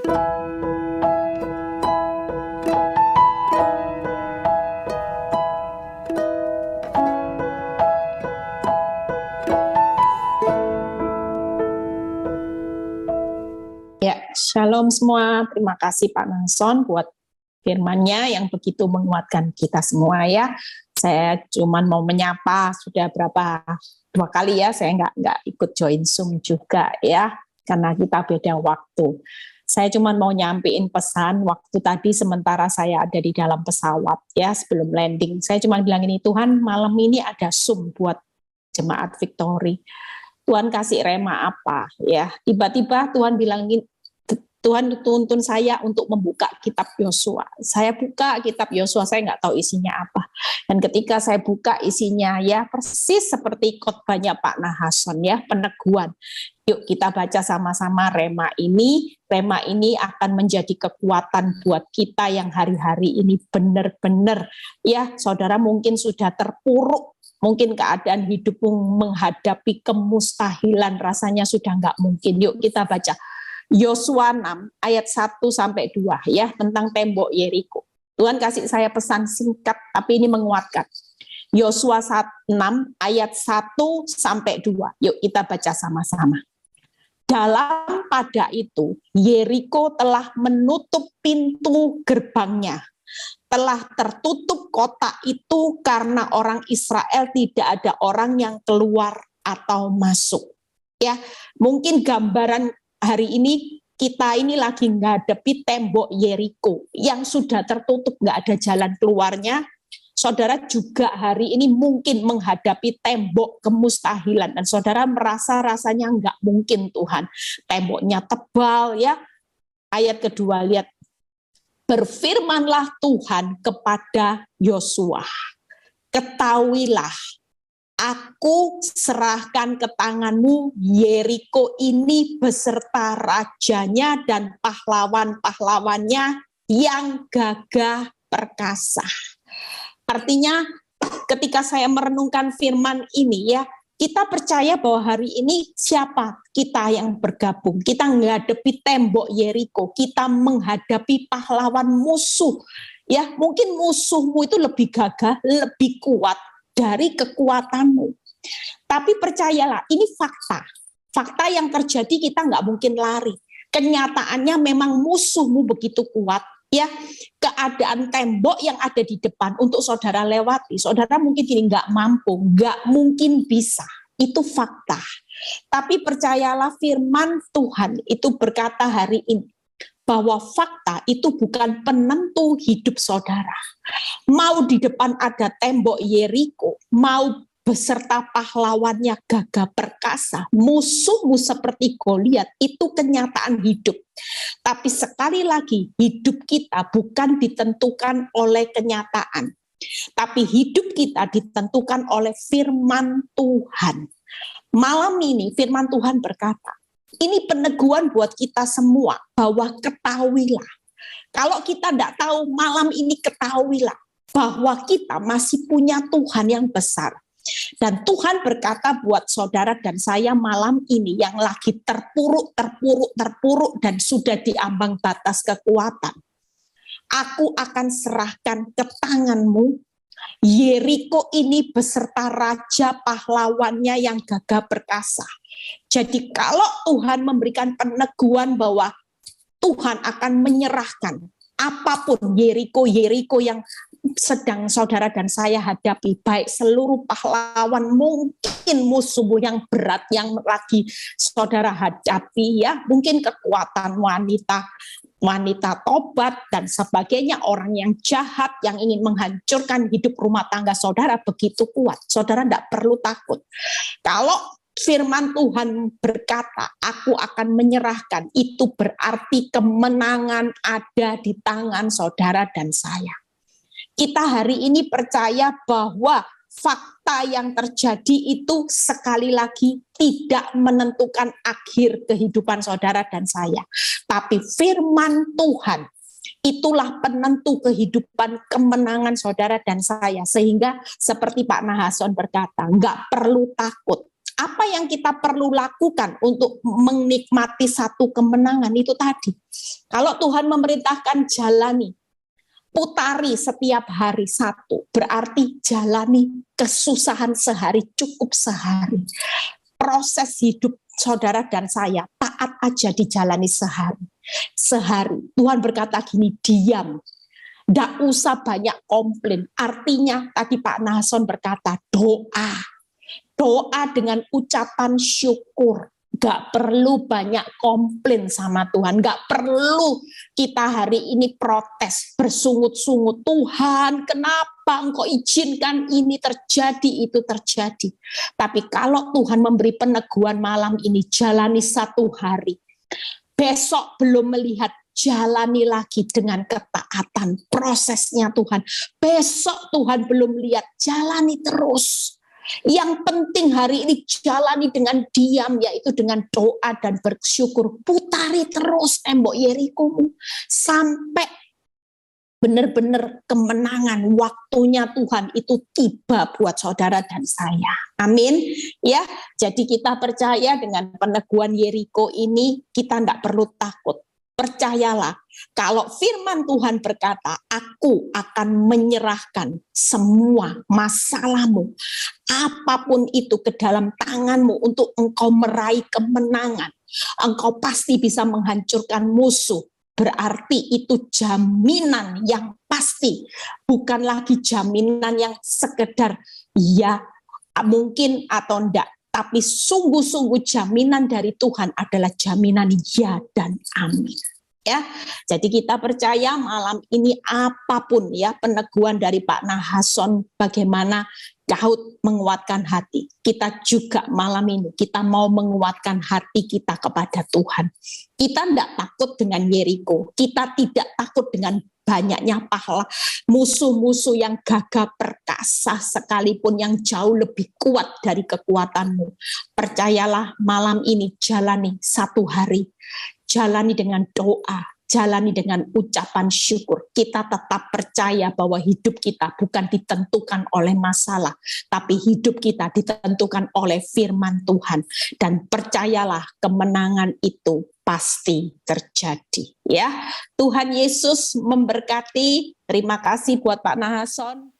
Ya, shalom semua. Terima kasih Pak Nason buat firman-Nya yang begitu menguatkan kita semua ya. Saya cuma mau menyapa, sudah dua kali ya, saya nggak ikut join Zoom juga ya, karena kita beda waktu. Saya cuma mau nyampein pesan waktu tadi sementara saya ada di dalam pesawat ya, sebelum landing. Saya cuma bilang ini, Tuhan malam ini ada Zoom buat Jemaat Victory. Tuhan kasih rema apa ya, tiba-tiba Tuhan bilang gini, Tuhan tuntun saya untuk membuka kitab Yosua. Saya buka kitab Yosua, saya nggak tahu isinya apa. Dan ketika saya buka isinya ya persis seperti khotbahnya Pak Nahason ya, peneguhan. Yuk kita baca sama-sama rema ini. Rema ini akan menjadi kekuatan buat kita yang hari-hari ini benar-benar ya, saudara mungkin sudah terpuruk. Mungkin keadaan hidupmu menghadapi kemustahilan, rasanya sudah nggak mungkin. Yuk kita baca Yosua 6 ayat 1 sampai 2 ya, tentang tembok Yeriko. Tuhan kasih saya pesan singkat tapi ini menguatkan. Yosua 6 ayat 1 sampai 2. Yuk kita baca sama-sama. Dalam pada itu Yeriko telah menutup pintu gerbangnya. Telah tertutup kota itu karena orang Israel tidak ada orang yang keluar atau masuk. Ya, mungkin gambaran hari ini kita ini lagi ngadepi tembok Yeriko yang sudah tertutup, nggak ada jalan keluarnya. Saudara juga hari ini mungkin menghadapi tembok kemustahilan dan saudara merasa rasanya nggak mungkin Tuhan. Temboknya tebal ya. Ayat kedua lihat, berfirmanlah Tuhan kepada Yosua, ketahuilah aku serahkan ke tanganmu Yeriko ini beserta rajanya dan pahlawan-pahlawannya yang gagah perkasa. Artinya ketika saya merenungkan firman ini ya, kita percaya bahwa hari ini siapa kita yang bergabung. Kita menghadapi tembok Yeriko, kita menghadapi pahlawan musuh. Ya, mungkin musuhmu itu lebih gagah, lebih kuat dari kekuatanmu. Tapi percayalah, ini fakta. Fakta yang terjadi kita nggak mungkin lari. Kenyataannya memang musuhmu begitu kuat. Ya, keadaan tembok yang ada di depan untuk saudara lewati, saudara mungkin gini nggak mampu, nggak mungkin bisa. Itu fakta. Tapi percayalah firman Tuhan itu berkata hari ini, bahwa fakta itu bukan penentu hidup saudara. Mau di depan ada tembok Yeriko, mau beserta pahlawannya gagah perkasa, musuhmu seperti Goliat, itu kenyataan hidup. Tapi sekali lagi, hidup kita bukan ditentukan oleh kenyataan, tapi hidup kita ditentukan oleh firman Tuhan. Malam ini firman Tuhan berkata, ini peneguhan buat kita semua, bahwa ketahuilah. Kalau kita tidak tahu malam ini, ketahuilah bahwa kita masih punya Tuhan yang besar. Dan Tuhan berkata buat saudara dan saya malam ini yang lagi terpuruk dan sudah diambang batas kekuatan. Aku akan serahkan ke tanganmu Yeriko ini beserta raja pahlawannya yang gagah perkasa. Jadi kalau Tuhan memberikan peneguhan bahwa Tuhan akan menyerahkan apapun Yeriko yang sedang saudara dan saya hadapi, baik seluruh pahlawan, mungkin musuh yang berat yang lagi saudara hadapi ya, mungkin kekuatan wanita tobat dan sebagainya, orang yang jahat yang ingin menghancurkan hidup rumah tangga saudara begitu kuat. Saudara tidak perlu takut. Kalau firman Tuhan berkata, aku akan menyerahkan, itu berarti kemenangan ada di tangan saudara dan saya. Kita hari ini percaya bahwa fakta yang terjadi itu sekali lagi tidak menentukan akhir kehidupan saudara dan saya. Tapi firman Tuhan itulah penentu kehidupan kemenangan saudara dan saya. Sehingga seperti Pak Nahason berkata, nggak perlu takut. Apa yang kita perlu lakukan untuk menikmati satu kemenangan itu tadi. Kalau Tuhan memerintahkan jalani, putari setiap hari satu, berarti jalani kesusahan sehari, cukup sehari. Proses hidup saudara dan saya, taat aja dijalani sehari. Sehari, Tuhan berkata gini, diam. Nggak usah banyak komplain. Artinya tadi Pak Nason berkata, doa. Doa dengan ucapan syukur. Gak perlu banyak komplain sama Tuhan. Gak perlu kita hari ini protes, bersungut-sungut. Tuhan, kenapa Engkau izinkan ini terjadi, itu terjadi. Tapi kalau Tuhan memberi peneguhan malam ini, jalani satu hari. Besok belum melihat, jalani lagi dengan ketaatan. Prosesnya Tuhan. Besok Tuhan belum lihat, jalani terus. Yang penting hari ini jalani dengan diam, yaitu dengan doa dan bersyukur. Putari terus tembok Yerikomu sampai benar-benar kemenangan waktunya Tuhan itu tiba buat saudara dan saya. Amin. Ya, jadi kita percaya dengan peneguhan Yeriko ini kita tidak perlu takut. Percayalah, kalau firman Tuhan berkata, aku akan menyerahkan semua masalahmu, apapun itu ke dalam tanganmu untuk engkau meraih kemenangan. Engkau pasti bisa menghancurkan musuh. Berarti itu jaminan yang pasti. Bukan lagi jaminan yang sekedar ya mungkin atau enggak. Tapi sungguh-sungguh jaminan dari Tuhan adalah jaminan ya dan amin. Ya, jadi kita percaya malam ini apapun ya peneguhan dari Pak Nason bagaimana Daud menguatkan hati. Kita juga malam ini kita mau menguatkan hati kita kepada Tuhan. Kita tidak takut dengan Yeriko, kita tidak takut dengan banyaknya pahala musuh-musuh yang gagah perkasa sekalipun yang jauh lebih kuat dari kekuatanmu. Percayalah malam ini jalani satu hari. Jalani dengan doa, jalani dengan ucapan syukur. Kita tetap percaya bahwa hidup kita bukan ditentukan oleh masalah, tapi hidup kita ditentukan oleh firman Tuhan. Dan percayalah kemenangan itu pasti terjadi. Ya, Tuhan Yesus memberkati. Terima kasih buat Pak Nason.